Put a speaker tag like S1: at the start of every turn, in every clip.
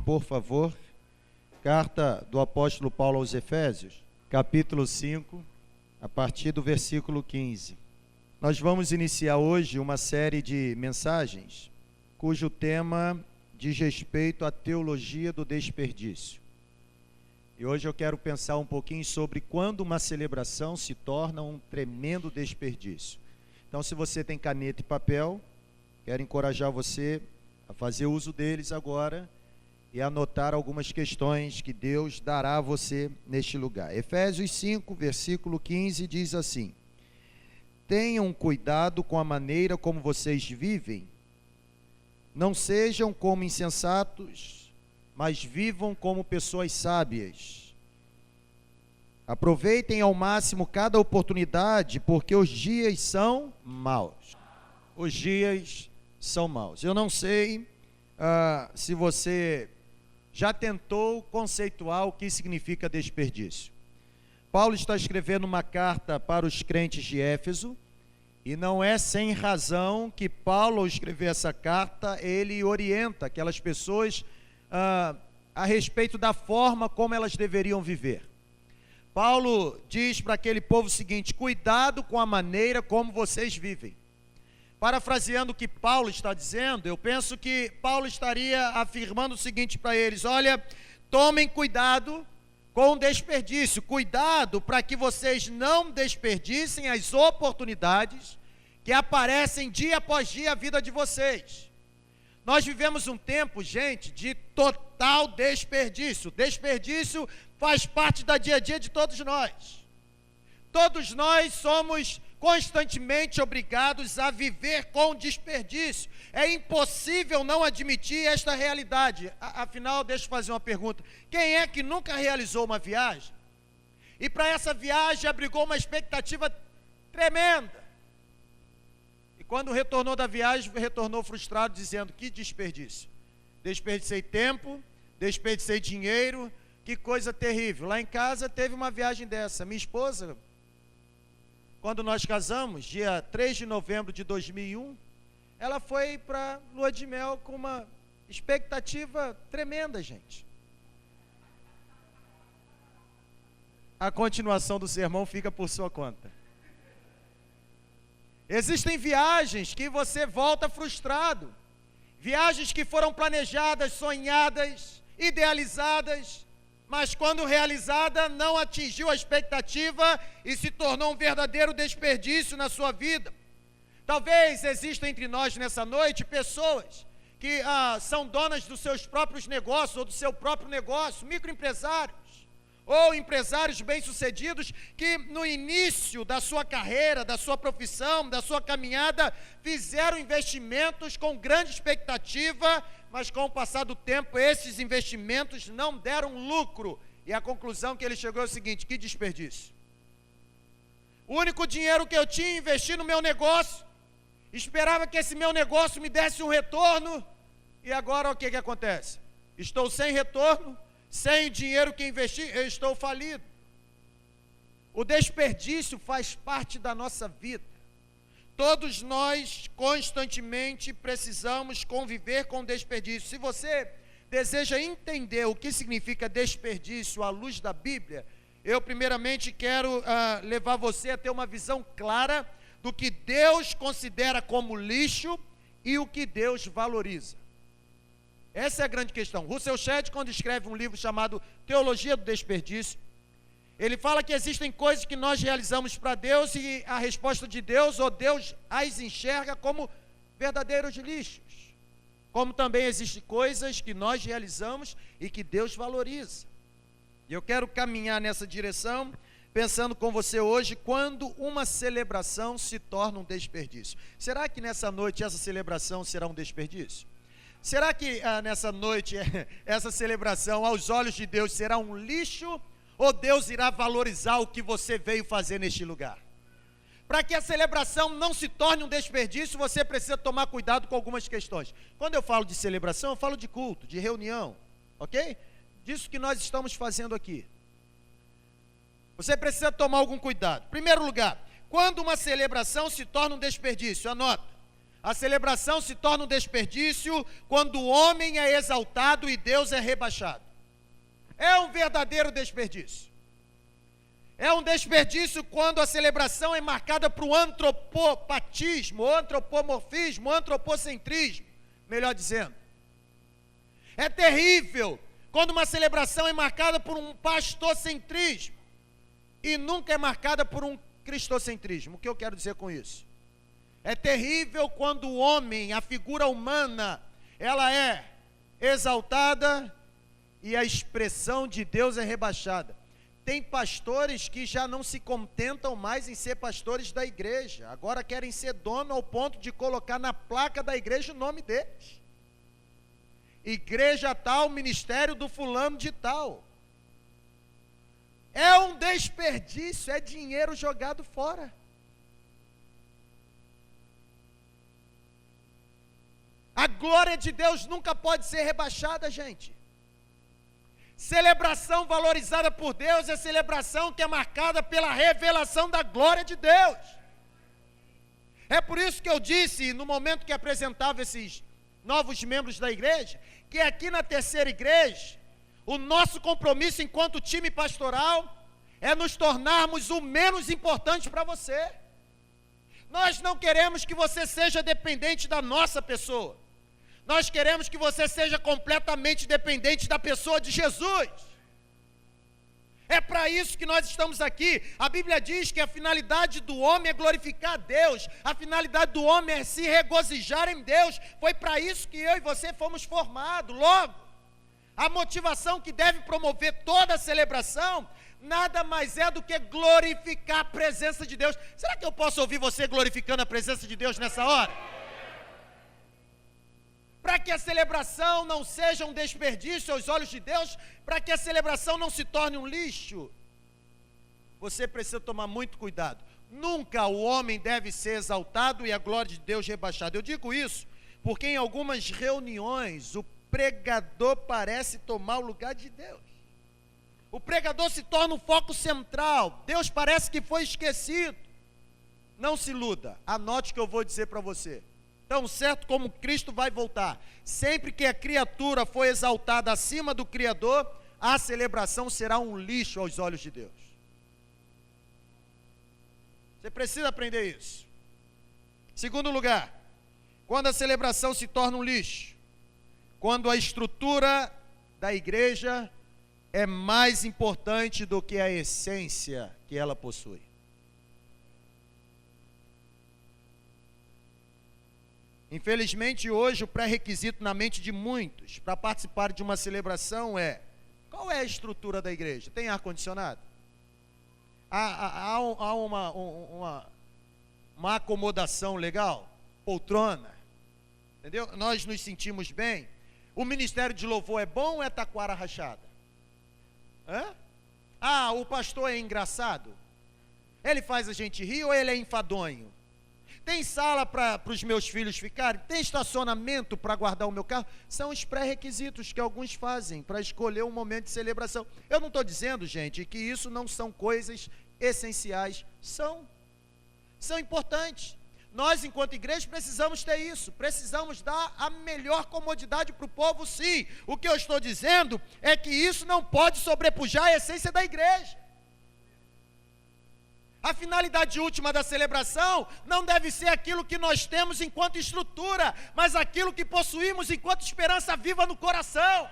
S1: por favor. Carta do apóstolo Paulo aos Efésios, capítulo 5, a partir do versículo 15. Nós vamos iniciar hoje uma série de mensagens cujo tema diz respeito à teologia do desperdício. E hoje eu quero pensar um pouquinho sobre quando uma celebração se torna um tremendo desperdício. Então, se você tem caneta e papel, quero encorajar você a fazer uso deles agora e anotar algumas questões que Deus dará a você neste lugar. Efésios 5, versículo 15 diz assim: tenham cuidado com a maneira como vocês vivem, não sejam como insensatos, mas vivam como pessoas sábias. Aproveitem ao máximo cada oportunidade, porque os dias são maus. Os dias são maus. Eu não sei se você já tentou conceituar o que significa desperdício. Paulo está escrevendo uma carta para os crentes de Éfeso, e não é sem razão que Paulo, ao escrever essa carta, ele orienta aquelas pessoas a respeito da forma como elas deveriam viver. Paulo diz para aquele povo o seguinte: cuidado com a maneira como vocês vivem. Parafraseando o que Paulo está dizendo, eu penso que Paulo estaria afirmando o seguinte para eles: olha, tomem cuidado com o desperdício, cuidado para que vocês não desperdicem as oportunidades que aparecem dia após dia na vida de vocês. Nós vivemos um tempo, gente, de total desperdício. Desperdício faz parte da dia a dia de todos nós. Todos nós somos constantemente obrigados a viver com desperdício. É impossível não admitir esta realidade. Afinal, deixa eu fazer uma pergunta: quem é que nunca realizou uma viagem e para essa viagem abrigou uma expectativa tremenda, e quando retornou da viagem, retornou frustrado, dizendo: que desperdício, desperdicei tempo, desperdicei dinheiro, que coisa terrível. Lá em casa teve uma viagem dessa. Minha esposa, quando nós casamos, dia 3 de novembro de 2001, ela foi para lua de mel com uma expectativa tremenda, gente. A continuação do sermão fica por sua conta. Existem viagens que você volta frustrado, viagens que foram planejadas, sonhadas, idealizadas, mas quando realizada não atingiu a expectativa e se tornou um verdadeiro desperdício na sua vida. Talvez exista entre nós nessa noite pessoas que são donas dos seus próprios negócios ou do seu próprio negócio, microempresários ou empresários bem-sucedidos que no início da sua carreira, da sua profissão, da sua caminhada, fizeram investimentos com grande expectativa, mas com o passar do tempo esses investimentos não deram lucro, e a conclusão que ele chegou é o seguinte: que desperdício. O único dinheiro que eu tinha, investi no meu negócio, esperava que esse meu negócio me desse um retorno, e agora o que acontece? Estou sem retorno, sem o dinheiro que investi, eu estou falido. O desperdício faz parte da nossa vida. Todos nós constantemente precisamos conviver com desperdício. Se você deseja entender o que significa desperdício à luz da Bíblia, eu primeiramente quero levar você a ter uma visão clara do que Deus considera como lixo e o que Deus valoriza. Essa é a grande questão. Russell Shedd, quando escreve um livro chamado Teologia do Desperdício, ele fala que existem coisas que nós realizamos para Deus e a resposta de Deus, ou Deus as enxerga como verdadeiros lixos. Como também existem coisas que nós realizamos e que Deus valoriza. E eu quero caminhar nessa direção, pensando com você hoje, quando uma celebração se torna um desperdício. Será que nessa noite essa celebração será um desperdício? Será que nessa noite essa celebração aos olhos de Deus será um lixo, ou Deus irá valorizar o que você veio fazer neste lugar? Para que a celebração não se torne um desperdício, você precisa tomar cuidado com algumas questões. Quando eu falo de celebração, eu falo de culto, de reunião, ok? Disso que nós estamos fazendo aqui. Você precisa tomar algum cuidado. Em primeiro lugar, quando uma celebração se torna um desperdício, anota: A celebração se torna um desperdício quando o homem é exaltado e Deus é rebaixado. É um verdadeiro desperdício. É um desperdício quando a celebração é marcada por um antropopatismo, antropomorfismo, antropocentrismo, melhor dizendo. É terrível quando uma celebração é marcada por um pastorcentrismo e nunca é marcada por um cristocentrismo. O que eu quero dizer com isso? É terrível quando o homem, a figura humana, ela é exaltada e a expressão de Deus é rebaixada. Tem pastores que já não se contentam mais em ser pastores da igreja, agora querem ser dono ao ponto de colocar na placa da igreja o nome deles. Igreja tal, ministério do fulano de tal. É um desperdício, é dinheiro jogado fora. A glória de Deus nunca pode ser rebaixada, gente. Celebração valorizada por Deus é celebração que é marcada pela revelação da glória de Deus. É por isso que eu disse, no momento que apresentava esses novos membros da igreja, que aqui na terceira igreja, o nosso compromisso enquanto time pastoral é nos tornarmos o menos importante para você. Nós não queremos que você seja dependente da nossa pessoa. Nós queremos que você seja completamente dependente da pessoa de Jesus. É para isso que nós estamos aqui. A Bíblia diz que a finalidade do homem é glorificar a Deus. A finalidade do homem é se regozijar em Deus. Foi para isso que eu e você fomos formados. Logo, a motivação que deve promover toda a celebração nada mais é do que glorificar a presença de Deus. Será que eu posso ouvir você glorificando a presença de Deus nessa hora? Para que a celebração não seja um desperdício aos olhos de Deus, para que a celebração não se torne um lixo, você precisa tomar muito cuidado. Nunca o homem deve ser exaltado e a glória de Deus rebaixada. Eu digo isso porque em algumas reuniões o pregador parece tomar o lugar de Deus. O pregador se torna um foco central. Deus parece que foi esquecido. Não se iluda. Anote o que eu vou dizer para você. Tão certo como Cristo vai voltar, sempre que a criatura for exaltada acima do Criador, a celebração será um lixo aos olhos de Deus. Você precisa aprender isso. Segundo lugar, quando a celebração se torna um lixo, quando a estrutura da igreja é mais importante do que a essência que ela possui. Infelizmente, hoje, o pré-requisito na mente de muitos para participar de uma celebração é: qual é a estrutura da igreja? Tem ar-condicionado? Há uma acomodação legal? Poltrona? Entendeu? Nós nos sentimos bem? O ministério de louvor é bom ou é taquara rachada? O pastor é engraçado? Ele faz a gente rir ou ele é enfadonho? Tem sala para os meus filhos ficarem? Tem estacionamento para guardar o meu carro? São os pré-requisitos que alguns fazem para escolher um momento de celebração. Eu não estou dizendo, gente, que isso não são coisas essenciais. São importantes. Nós, enquanto igreja, precisamos ter isso. Precisamos dar a melhor comodidade para o povo, sim. O que eu estou dizendo é que isso não pode sobrepujar a essência da igreja. A finalidade última da celebração não deve ser aquilo que nós temos enquanto estrutura, mas aquilo que possuímos enquanto esperança viva no coração.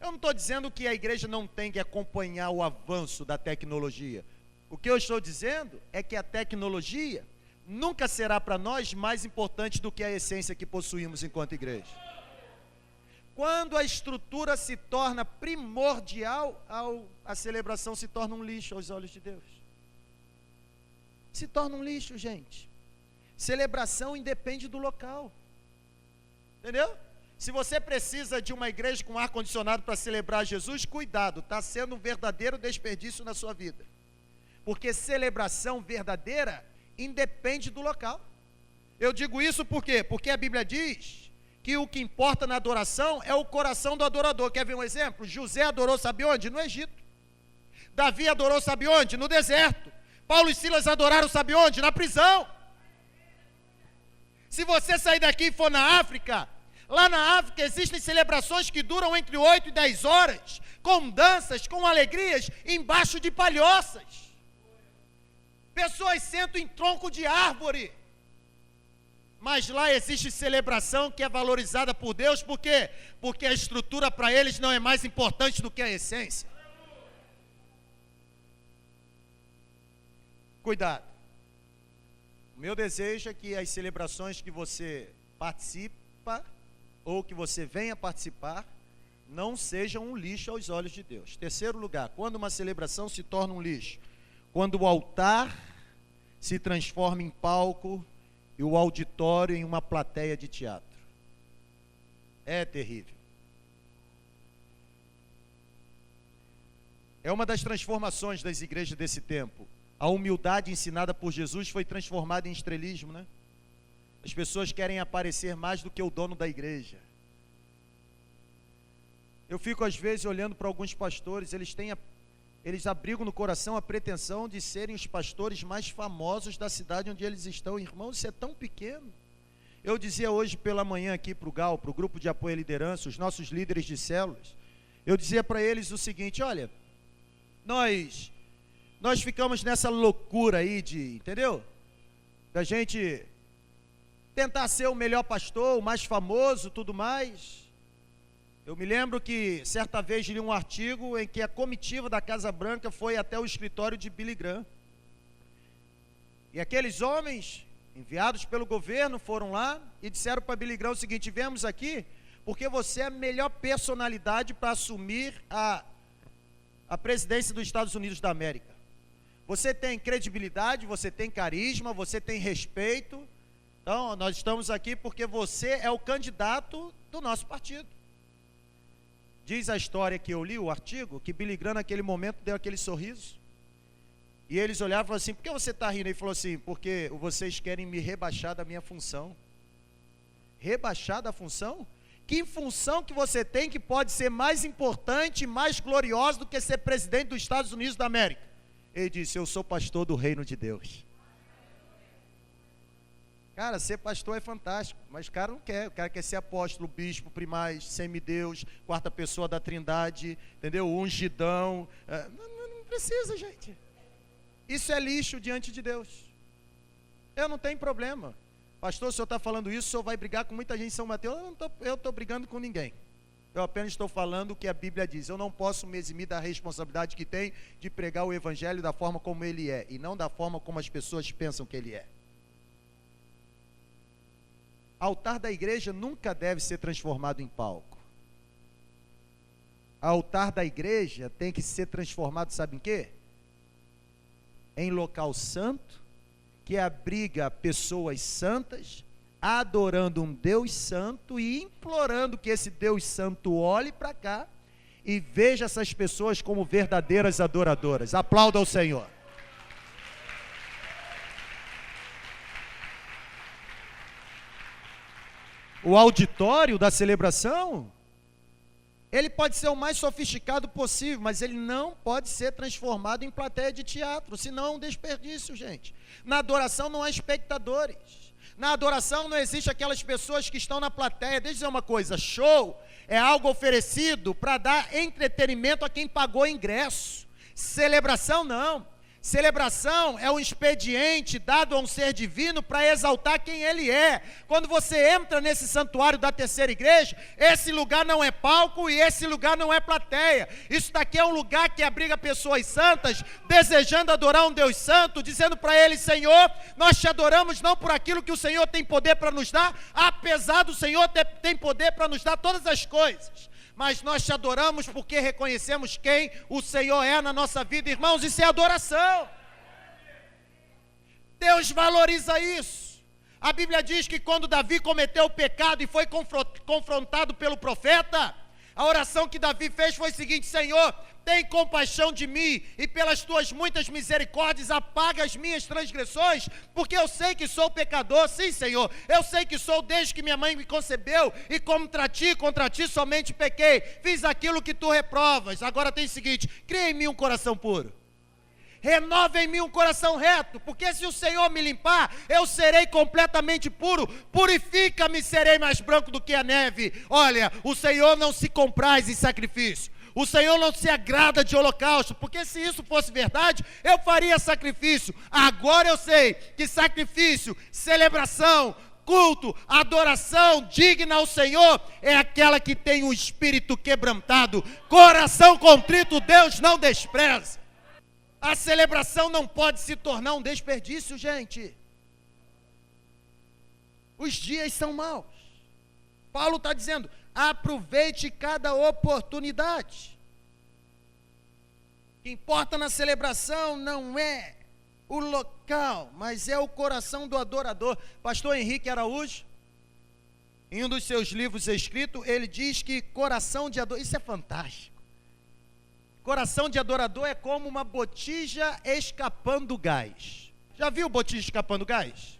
S1: Eu não estou dizendo que a igreja não tem que acompanhar o avanço da tecnologia. O que eu estou dizendo é que a tecnologia nunca será para nós mais importante do que a essência que possuímos enquanto igreja. Quando a estrutura se torna primordial, a celebração se torna um lixo aos olhos de Deus. Se torna um lixo, gente. Celebração independe do local. Entendeu? Se você precisa de uma igreja com ar-condicionado para celebrar Jesus, cuidado, está sendo um verdadeiro desperdício na sua vida. Porque celebração verdadeira independe do local. Eu digo isso por quê? Porque a Bíblia diz que o que importa na adoração é o coração do adorador. Quer ver um exemplo? José adorou, sabe onde? No Egito. Davi adorou, sabe onde? No deserto. Paulo e Silas adoraram, sabe onde? Na prisão. Se você sair daqui e for na África, lá na África existem celebrações que duram entre 8 e 10 horas, com danças, com alegrias, embaixo de palhoças. Pessoas sentam em tronco de árvore. Mas lá existe celebração que é valorizada por Deus, por quê? Porque a estrutura para eles não é mais importante do que a essência. Cuidado. O meu desejo é que as celebrações que você participa, ou que você venha participar, não sejam um lixo aos olhos de Deus. Terceiro lugar, quando uma celebração se torna um lixo? Quando o altar se transforma em palco e o auditório em uma plateia de teatro. É terrível. É uma das transformações das igrejas desse tempo. A humildade ensinada por Jesus foi transformada em estrelismo, né? As pessoas querem aparecer mais do que o dono da igreja. Eu fico às vezes olhando para alguns pastores, eles abrigam no coração a pretensão de serem os pastores mais famosos da cidade onde eles estão. Irmãos, isso é tão pequeno. Eu dizia hoje pela manhã aqui para o GAL, para o grupo de apoio à liderança, os nossos líderes de células, eu dizia para eles o seguinte: olha, nós ficamos nessa loucura aí entendeu? Da gente tentar ser o melhor pastor, o mais famoso, tudo mais. Eu me lembro que certa vez li um artigo em que a comitiva da Casa Branca foi até o escritório de Billy Graham. E aqueles homens, enviados pelo governo, foram lá e disseram para Billy Graham o seguinte: viemos aqui porque você é a melhor personalidade para assumir a presidência dos Estados Unidos da América. Você tem credibilidade, você tem carisma, você tem respeito. Então, nós estamos aqui porque você é o candidato do nosso partido. Diz a história que eu li, o artigo, que Billy Graham naquele momento deu aquele sorriso. E eles olharam e falaram assim: por que você está rindo? Ele falou assim: porque vocês querem me rebaixar da minha função. Rebaixar da função? Que função que você tem que pode ser mais importante, mais gloriosa do que ser presidente dos Estados Unidos da América? Ele disse: eu sou pastor do reino de Deus. Cara, ser pastor é fantástico, mas o cara não quer. O cara quer ser apóstolo, bispo, primaz, semideus, quarta pessoa da trindade, entendeu? Ungidão. Não precisa, gente. Isso é lixo diante de Deus. Eu não tenho problema. Pastor, o senhor está falando isso, o senhor vai brigar com muita gente em São Mateus. Eu estou brigando com ninguém. Eu apenas estou falando o que a Bíblia diz. Eu não posso me eximir da responsabilidade que tem de pregar o Evangelho da forma como ele é, e não da forma como as pessoas pensam que ele é. Altar da igreja nunca deve ser transformado em palco. Altar da igreja tem que ser transformado, sabe em quê? Em local santo, que abriga pessoas santas, adorando um Deus santo e implorando que esse Deus santo olhe para cá e veja essas pessoas como verdadeiras adoradoras. Aplauda ao Senhor. O auditório da celebração, ele pode ser o mais sofisticado possível, mas ele não pode ser transformado em plateia de teatro, senão é um desperdício, gente. Na adoração não há espectadores. Na adoração não existe aquelas pessoas que estão na plateia. Deixa eu dizer uma coisa: show é algo oferecido para dar entretenimento a quem pagou ingresso. Celebração não. Celebração é um expediente dado a um ser divino para exaltar quem ele é. Quando você entra nesse santuário da terceira igreja, esse lugar não é palco e esse lugar não é plateia. Isso daqui é um lugar que abriga pessoas santas, desejando adorar um Deus santo, dizendo para ele: Senhor, nós te adoramos não por aquilo que o Senhor tem poder para nos dar, apesar do Senhor tem poder para nos dar todas as coisas. Mas nós te adoramos porque reconhecemos quem o Senhor é na nossa vida. Irmãos, isso é adoração. Deus valoriza isso. A Bíblia diz que quando Davi cometeu o pecado e foi confrontado pelo profeta, a oração que Davi fez foi o seguinte: Senhor, tem compaixão de mim e pelas tuas muitas misericórdias apaga as minhas transgressões, porque eu sei que sou pecador. Sim, Senhor, eu sei que sou desde que minha mãe me concebeu, e contra ti somente pequei, fiz aquilo que tu reprovas. Agora tem o seguinte: cria em mim um coração puro. renova em mim um coração reto, porque se o Senhor me limpar, eu serei completamente puro. Purifica-me, serei mais branco do que a neve. Olha, o Senhor não se compraz em sacrifício. O Senhor não se agrada de holocausto, porque se isso fosse verdade, eu faria sacrifício. Agora eu sei que sacrifício, celebração, culto, adoração digna ao Senhor é aquela que tem um espírito quebrantado, coração contrito, Deus não despreza. A celebração não pode se tornar um desperdício, gente. Os dias são maus. Paulo está dizendo, aproveite cada oportunidade. O que importa na celebração não é o local, mas é o coração do adorador. Pastor Henrique Araújo, em um dos seus livros escritos, ele diz que coração de adorador, isso é fantástico. Coração de adorador é como uma botija escapando gás. Já viu botija escapando gás?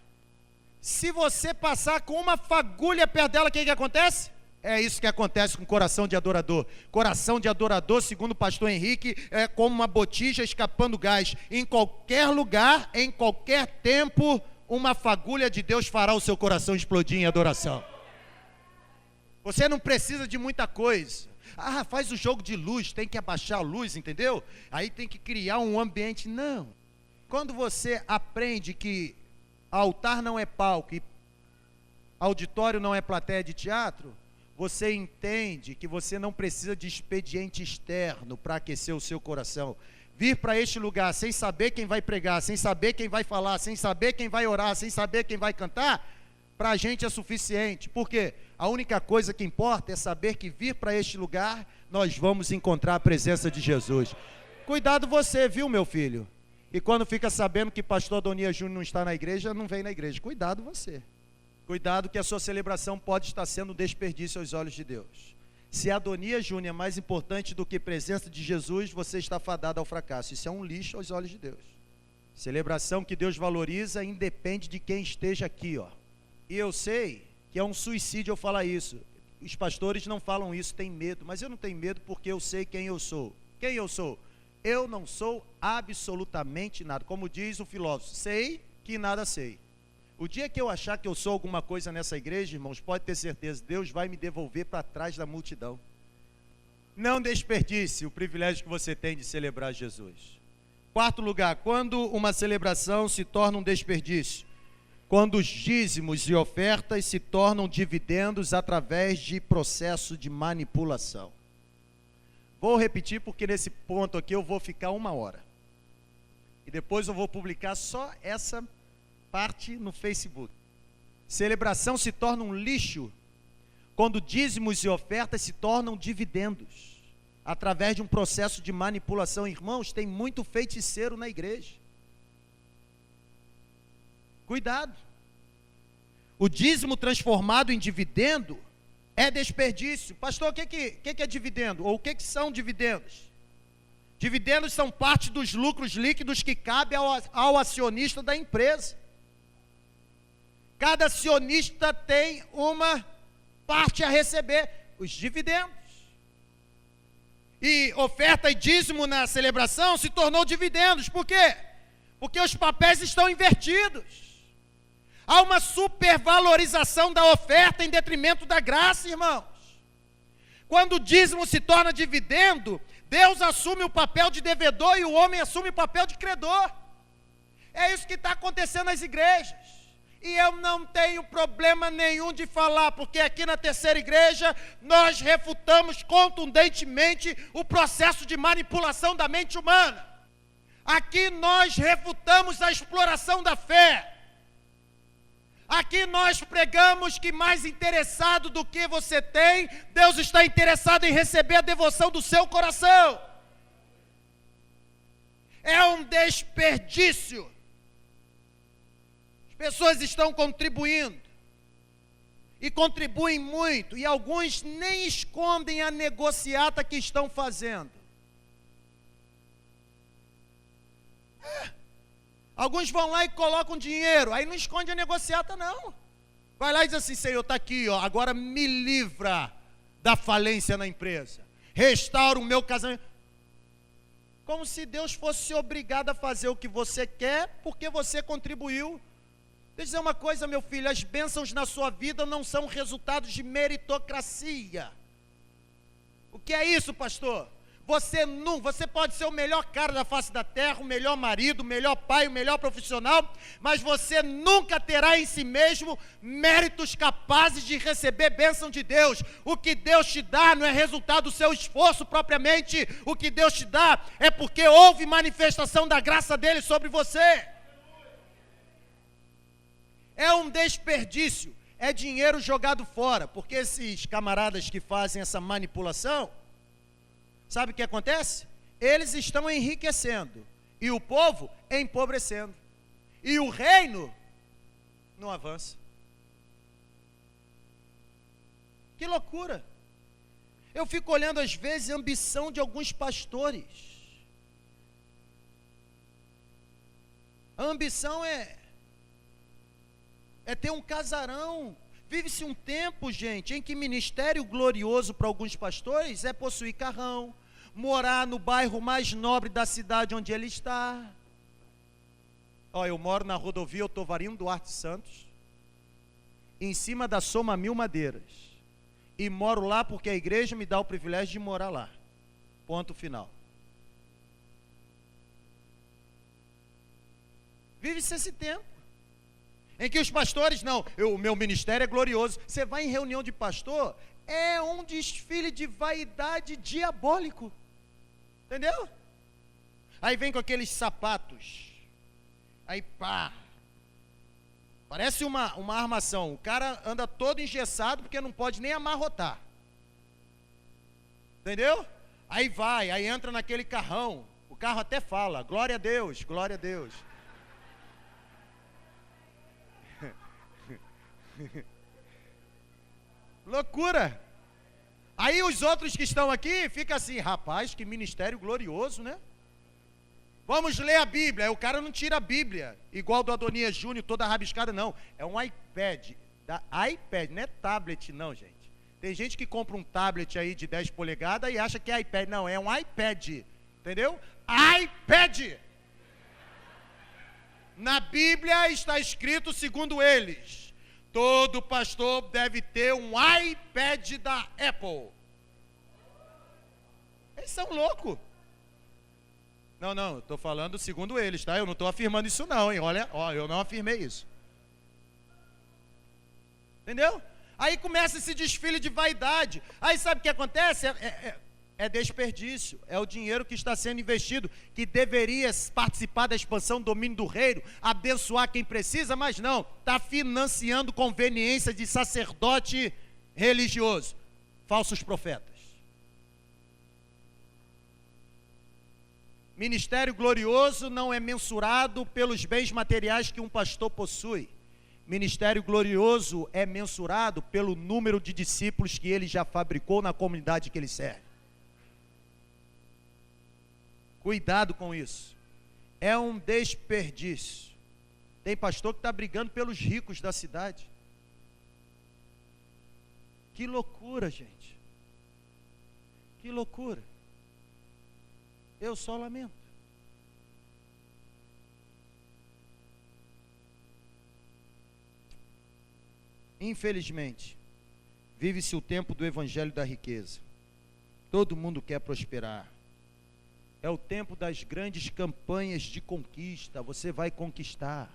S1: Se você passar com uma fagulha perto dela, o que acontece? É isso que acontece com o coração de adorador. Coração de adorador, segundo o pastor Henrique, é como uma botija escapando gás. Em qualquer lugar, em qualquer tempo, uma fagulha de Deus fará o seu coração explodir em adoração. Você não precisa de muita coisa. Ah, faz o jogo de luz, tem que abaixar a luz, entendeu? Aí tem que criar um ambiente. Não. Quando você aprende que altar não é palco e auditório não é plateia de teatro, você entende que você não precisa de expediente externo para aquecer o seu coração. Vir para este lugar sem saber quem vai pregar, sem saber quem vai falar, sem saber quem vai orar, sem saber quem vai cantar, para a gente é suficiente. Por quê? A única coisa que importa é saber que vir para este lugar, nós vamos encontrar a presença de Jesus. Cuidado você, viu, meu filho? E quando fica sabendo que pastor Adonias Júnior não está na igreja, não vem na igreja. Cuidado você. Cuidado que a sua celebração pode estar sendo um desperdício aos olhos de Deus. Se Adonias Júnior é mais importante do que a presença de Jesus, você está fadado ao fracasso. Isso é um lixo aos olhos de Deus. Celebração que Deus valoriza independe de quem esteja aqui, ó. E eu sei que é um suicídio eu falar isso. Os pastores não falam isso, têm medo. Mas eu não tenho medo porque eu sei quem eu sou. Quem eu sou? Eu não sou absolutamente nada. Como diz o filósofo, sei que nada sei. O dia que eu achar que eu sou alguma coisa nessa igreja, irmãos, pode ter certeza, Deus vai me devolver para trás da multidão. Não desperdice o privilégio que você tem de celebrar Jesus. Quarto lugar, quando uma celebração se torna um desperdício? Quando os dízimos e ofertas se tornam dividendos através de processo de manipulação. Vou repetir porque nesse ponto aqui eu vou ficar 1 hora. E depois eu vou publicar só essa parte no Facebook. Celebração se torna um lixo quando dízimos e ofertas se tornam dividendos através de um processo de manipulação. Irmãos, tem muito feiticeiro na igreja. Cuidado. O dízimo transformado em dividendo é desperdício. Pastor, o que é dividendo? Ou o que são dividendos? Dividendos são parte dos lucros líquidos que cabe ao acionista da empresa. Cada acionista tem uma parte a receber, os dividendos. E oferta e dízimo na celebração se tornou dividendos. Por quê? Porque os papéis estão invertidos. Há uma supervalorização da oferta em detrimento da graça, irmãos. Quando o dízimo se torna dividendo, Deus assume o papel de devedor e o homem assume o papel de credor. É isso que está acontecendo nas igrejas. E eu não tenho problema nenhum de falar, porque aqui na Terceira Igreja nós refutamos contundentemente o processo de manipulação da mente humana. Aqui nós refutamos a exploração da fé. Aqui nós pregamos que mais interessado do que você tem, Deus está interessado em receber a devoção do seu coração. É um desperdício. Pessoas estão contribuindo, e contribuem muito, e alguns nem escondem a negociata que estão fazendo. Alguns vão lá e colocam dinheiro, aí não esconde a negociata não. Vai lá e diz assim, Senhor, está aqui, ó, agora me livra da falência na empresa, restaura o meu casamento. como se Deus fosse obrigado a fazer o que você quer, porque você contribuiu. Deixa eu dizer uma coisa, meu filho, as bênçãos na sua vida não são resultados de meritocracia. O que é isso, pastor? Você pode ser o melhor cara da face da terra, o melhor marido, o melhor pai, o melhor profissional, mas você nunca terá em si mesmo méritos capazes de receber bênção de Deus. O que Deus te dá não é resultado do seu esforço propriamente, o que Deus te dá é porque houve manifestação da graça dele sobre você. É um desperdício, é dinheiro jogado fora, porque esses camaradas que fazem essa manipulação, sabe o que acontece? Eles estão enriquecendo, e o povo empobrecendo, e o reino não avança. Que loucura! Eu fico olhando às vezes a ambição de alguns pastores. A ambição é ter um casarão. Vive-se um tempo, gente, em que ministério glorioso para alguns pastores é possuir carrão, morar no bairro mais nobre da cidade onde ele está. Eu moro na rodovia Otovarino Duarte Santos, em cima da Soma Mil Madeiras, e moro lá porque a igreja me dá o privilégio de morar lá. Ponto final. Vive-se esse tempo em que os pastores, o meu ministério é glorioso. Você vai em reunião de pastor, é um desfile de vaidade diabólico. Entendeu? Aí vem com aqueles sapatos. Aí pá. Parece uma armação. O cara anda todo engessado porque não pode nem amarrotar. Entendeu? Aí entra naquele carrão. O carro até fala, glória a Deus, glória a Deus. Loucura. Aí os outros que estão aqui ficam assim, rapaz, que ministério glorioso, né? Vamos ler a Bíblia. Aí o cara não tira a Bíblia, igual do Adonias Júnior, toda rabiscada, não. É um iPad, iPad, não é tablet não, gente. Tem gente que compra um tablet aí de 10 polegadas e acha que é iPad. Não, é um iPad, entendeu? iPad. Na Bíblia está escrito, segundo eles, todo pastor deve ter um iPad da Apple. Eles são loucos. Não, eu estou falando segundo eles, tá? Eu não estou afirmando isso não, hein? Olha, eu não afirmei isso. Entendeu? Aí começa esse desfile de vaidade. Aí sabe o que acontece? É desperdício, é o dinheiro que está sendo investido, que deveria participar da expansão do domínio do reino, abençoar quem precisa, mas não, está financiando conveniência de sacerdote religioso, falsos profetas. Ministério glorioso não é mensurado pelos bens materiais que um pastor possui. Ministério glorioso é mensurado pelo número de discípulos que ele já fabricou na comunidade que ele serve. Cuidado com isso. É um desperdício. Tem pastor que está brigando pelos ricos da cidade. Que loucura, gente. Que loucura. Eu só lamento. Infelizmente, vive-se o tempo do evangelho da riqueza. Todo mundo quer prosperar. É o tempo das grandes campanhas de conquista. Você vai conquistar.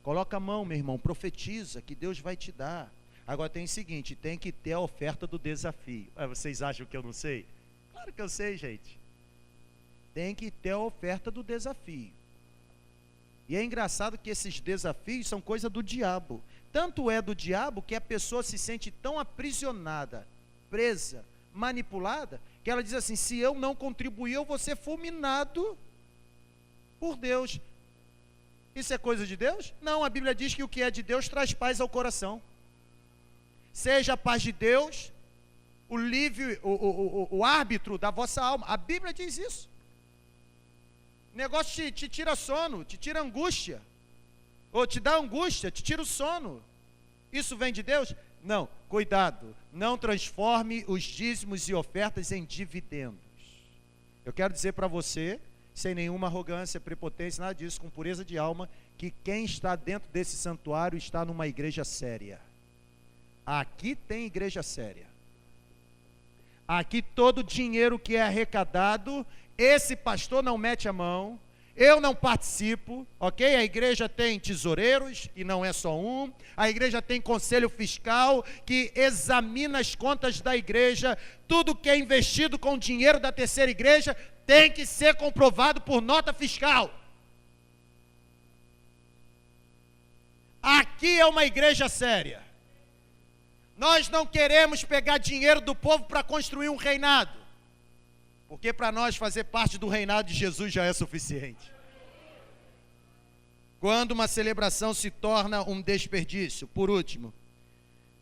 S1: Coloca a mão, meu irmão, profetiza que Deus vai te dar. Agora tem o seguinte, tem que ter a oferta do desafio. Vocês acham que eu não sei? Claro que eu sei, gente. Tem que ter a oferta do desafio. E é engraçado que esses desafios são coisa do diabo. Tanto é do diabo que a pessoa se sente tão aprisionada, presa, manipulada, que ela diz assim, se eu não contribuir, eu vou ser fulminado por Deus. Isso é coisa de Deus? Não, a Bíblia diz que o que é de Deus traz paz ao coração. Seja a paz de Deus, o árbitro da vossa alma. A Bíblia diz isso. O negócio te tira sono, te tira angústia, ou te dá angústia, te tira o sono. Isso vem de Deus? Não, cuidado, não transforme os dízimos e ofertas em dividendos. Eu quero dizer para você sem nenhuma arrogância, prepotência, nada disso, com pureza de alma, que quem está dentro desse santuário está numa igreja séria. Aqui tem igreja séria. Aqui todo o dinheiro que é arrecadado, esse pastor não mete a mão, eu não participo, ok? A igreja tem tesoureiros, e não é só um, a igreja tem conselho fiscal, que examina as contas da igreja, tudo que é investido com o dinheiro da terceira igreja, tem que ser comprovado por nota fiscal. Aqui é uma igreja séria. Nós não queremos pegar dinheiro do povo para construir um reinado, porque para nós fazer parte do reinado de Jesus já é suficiente. Quando uma celebração se torna um desperdício, por último,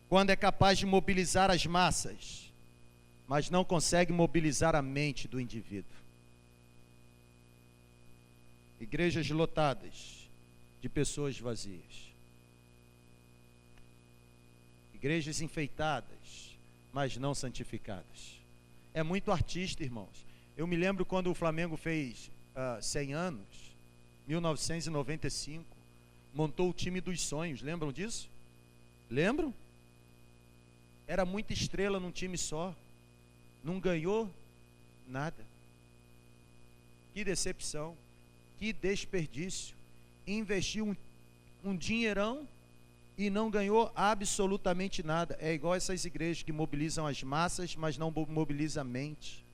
S1: quando é capaz de mobilizar as massas, mas não consegue mobilizar a mente do indivíduo. Igrejas lotadas de pessoas vazias. Igrejas enfeitadas, mas não santificadas. É muito artista, irmãos. Eu me lembro quando o Flamengo fez 100 anos, 1995, montou o time dos sonhos, lembram disso? Lembram? Era muita estrela num time só, não ganhou nada. Que decepção, que desperdício. Investiu um dinheirão e não ganhou absolutamente nada. É igual essas igrejas que mobilizam as massas, mas não mobilizam a mente.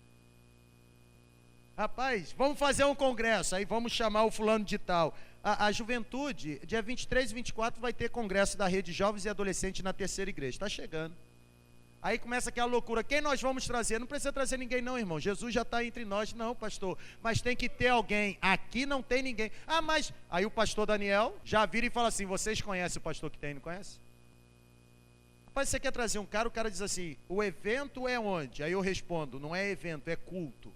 S1: Rapaz, vamos fazer um congresso, aí vamos chamar o fulano de tal. A juventude, dia 23 e 24 vai ter congresso da Rede Jovens e Adolescentes na terceira igreja, está chegando. Aí começa aquela loucura, quem nós vamos trazer? Não precisa trazer ninguém não, irmão, Jesus já está entre nós. Não, pastor, mas tem que ter alguém. Aqui não tem ninguém. Ah, mas, aí o pastor Daniel já vira e fala assim, vocês conhecem o pastor que tem, não conhece? Rapaz, você quer trazer um cara, o cara diz assim, o evento é onde? Aí eu respondo, não é evento, é culto.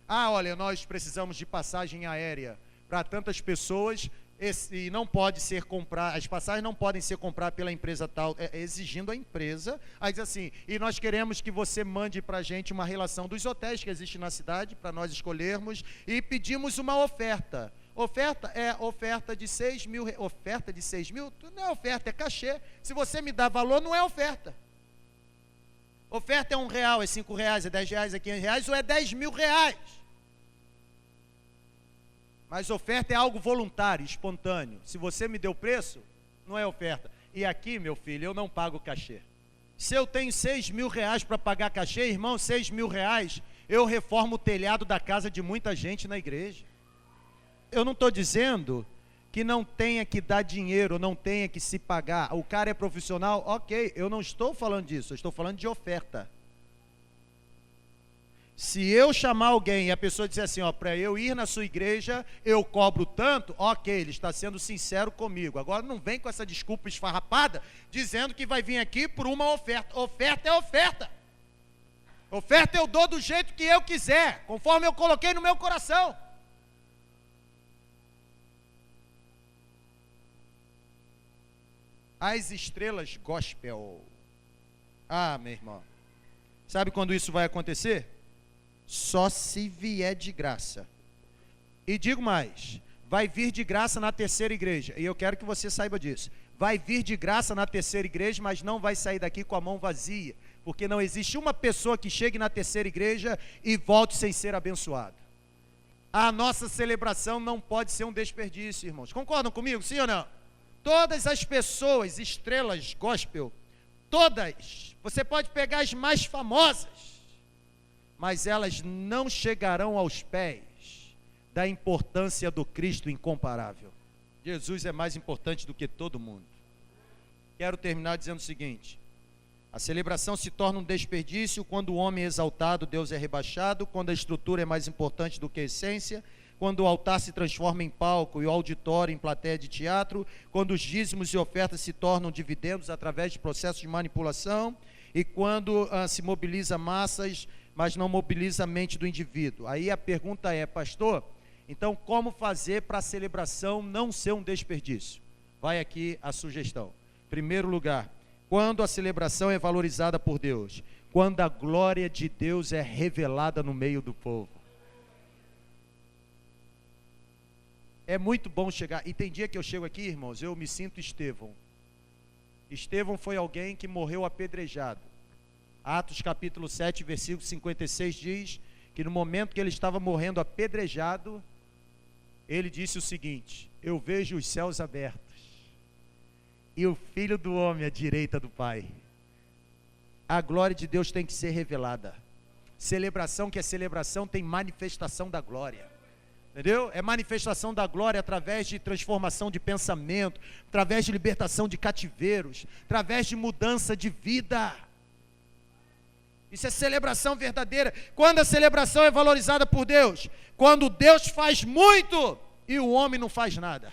S1: Ah, olha, nós precisamos de passagem aérea para tantas pessoas, e não pode ser comprado, as passagens não podem ser compradas pela empresa tal, exigindo a empresa. Aí diz assim, e nós queremos que você mande para a gente uma relação dos hotéis que existem na cidade, para nós escolhermos, e pedimos uma oferta. Oferta é oferta de 6 mil, oferta de 6 mil, não é oferta, é cachê. Se você me dá valor, não é oferta. Oferta é R$1, é R$5, é R$10, é R$500, ou é R$10.000. Mas oferta é algo voluntário, espontâneo. Se você me deu preço, não é oferta. E aqui, meu filho, eu não pago cachê. Se eu tenho R$6.000 para pagar cachê, irmão, R$6.000, eu reformo o telhado da casa de muita gente na igreja. Eu não estou dizendo que não tenha que dar dinheiro, não tenha que se pagar. O cara é profissional, ok, eu não estou falando disso, eu estou falando de oferta. Se eu chamar alguém e a pessoa disser assim, ó, para eu ir na sua igreja, eu cobro tanto, ok, ele está sendo sincero comigo. Agora não vem com essa desculpa esfarrapada, dizendo que vai vir aqui por uma oferta. Oferta é oferta. Oferta eu dou do jeito que eu quiser, conforme eu coloquei no meu coração. As estrelas gospel. Ah, meu irmão. Sabe quando isso vai acontecer? Só se vier de graça. E digo mais, vai vir de graça na terceira igreja. E eu quero que você saiba disso. Vai vir de graça na terceira igreja, mas não vai sair daqui com a mão vazia. Porque não existe uma pessoa que chegue na terceira igreja e volte sem ser abençoado. A nossa celebração não pode ser um desperdício, irmãos. Concordam comigo, sim ou não? Todas as pessoas, estrelas gospel, todas, você pode pegar as mais famosas, mas elas não chegarão aos pés da importância do Cristo incomparável. Jesus é mais importante do que todo mundo. Quero terminar dizendo o seguinte, a celebração se torna um desperdício quando o homem é exaltado, Deus é rebaixado, quando a estrutura é mais importante do que a essência, quando o altar se transforma em palco e o auditório em plateia de teatro, quando os dízimos e ofertas se tornam dividendos através de processos de manipulação, e quando se mobiliza massas, mas não mobiliza a mente do indivíduo. Aí a pergunta é, pastor, então como fazer para a celebração não ser um desperdício? Vai aqui a sugestão. Primeiro lugar, quando a celebração é valorizada por Deus, quando a glória de Deus é revelada no meio do povo. É muito bom chegar, e tem dia que eu chego aqui, irmãos, eu me sinto Estevão. Estevão foi alguém que morreu apedrejado. Atos capítulo 7, versículo 56 diz que no momento que ele estava morrendo apedrejado, ele disse o seguinte: eu vejo os céus abertos e o Filho do Homem à direita do Pai. A glória de Deus tem que ser revelada. Celebração que é celebração tem manifestação da glória. Entendeu? É manifestação da glória através de transformação de pensamento, através de libertação de cativeiros, através de mudança de vida. Isso é celebração verdadeira. Quando a celebração é valorizada por Deus? Quando Deus faz muito e o homem não faz nada.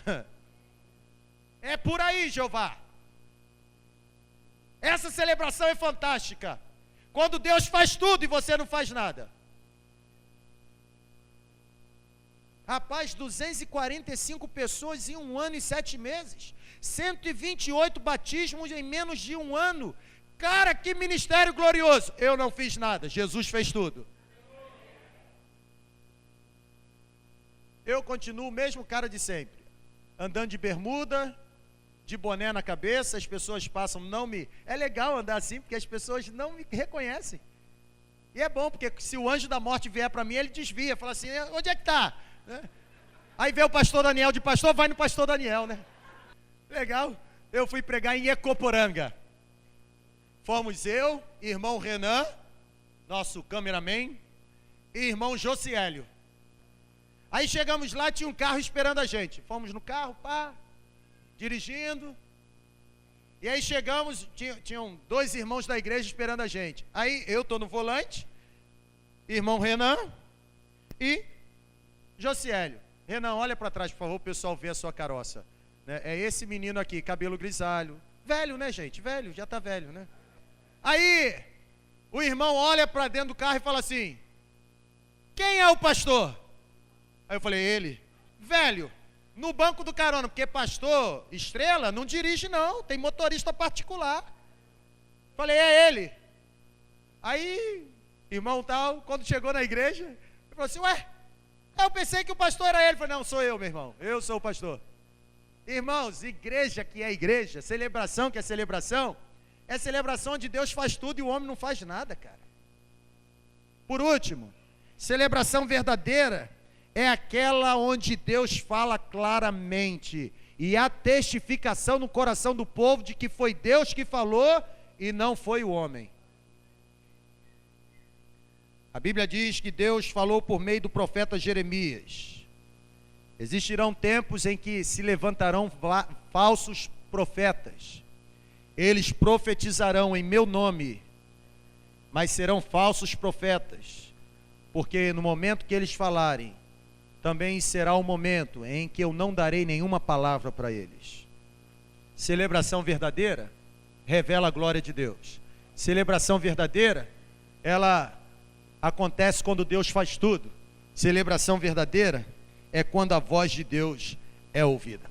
S1: É por aí, Jeová. Essa celebração é fantástica. Quando Deus faz tudo e você não faz nada. Rapaz, 245 pessoas em 1 ano e 7 meses. 128 batismos em menos de 1 ano. Cara, que ministério glorioso. Eu não fiz nada, Jesus fez tudo. Eu continuo o mesmo cara de sempre. Andando de bermuda, de boné na cabeça, as pessoas passam, não me... É legal andar assim, porque as pessoas não me reconhecem. E é bom, porque se o anjo da morte vier para mim, ele desvia, fala assim, onde é que está? Aí vê o pastor Daniel de pastor, vai no pastor Daniel, né? Legal. Eu fui pregar em Ecoporanga. Fomos eu, irmão Renan, nosso cameraman, e irmão Josiélio. Aí chegamos lá, tinha um carro esperando a gente. Fomos no carro, pá, dirigindo. E aí chegamos, tinham 2 irmãos da igreja esperando a gente. Aí eu estou no volante, irmão Renan e Josiélio. Renan, olha para trás, por favor, o pessoal vê a sua caroça. Né? É esse menino aqui, cabelo grisalho. Velho, né, gente? Velho, já está velho, né? Aí, o irmão olha para dentro do carro e fala assim, quem é o pastor? Aí eu falei, ele. Velho, no banco do carona, porque pastor estrela não dirige não, tem motorista particular. Falei, é ele. Aí, irmão tal, quando chegou na igreja, ele falou assim, ué, eu pensei que o pastor era ele. Eu falei, não, sou eu, meu irmão, eu sou o pastor. Irmãos, igreja que é igreja, celebração que é celebração onde Deus faz tudo e o homem não faz nada, cara. Por último, celebração verdadeira é aquela onde Deus fala claramente e há testificação no coração do povo de que foi Deus que falou e não foi o homem. A Bíblia diz que Deus falou por meio do profeta Jeremias. Existirão tempos em que se levantarão falsos profetas. Eles profetizarão em meu nome, mas serão falsos profetas, porque no momento que eles falarem, também será o momento em que eu não darei nenhuma palavra para eles. Celebração verdadeira revela a glória de Deus. Celebração verdadeira, ela acontece quando Deus faz tudo. Celebração verdadeira é quando a voz de Deus é ouvida.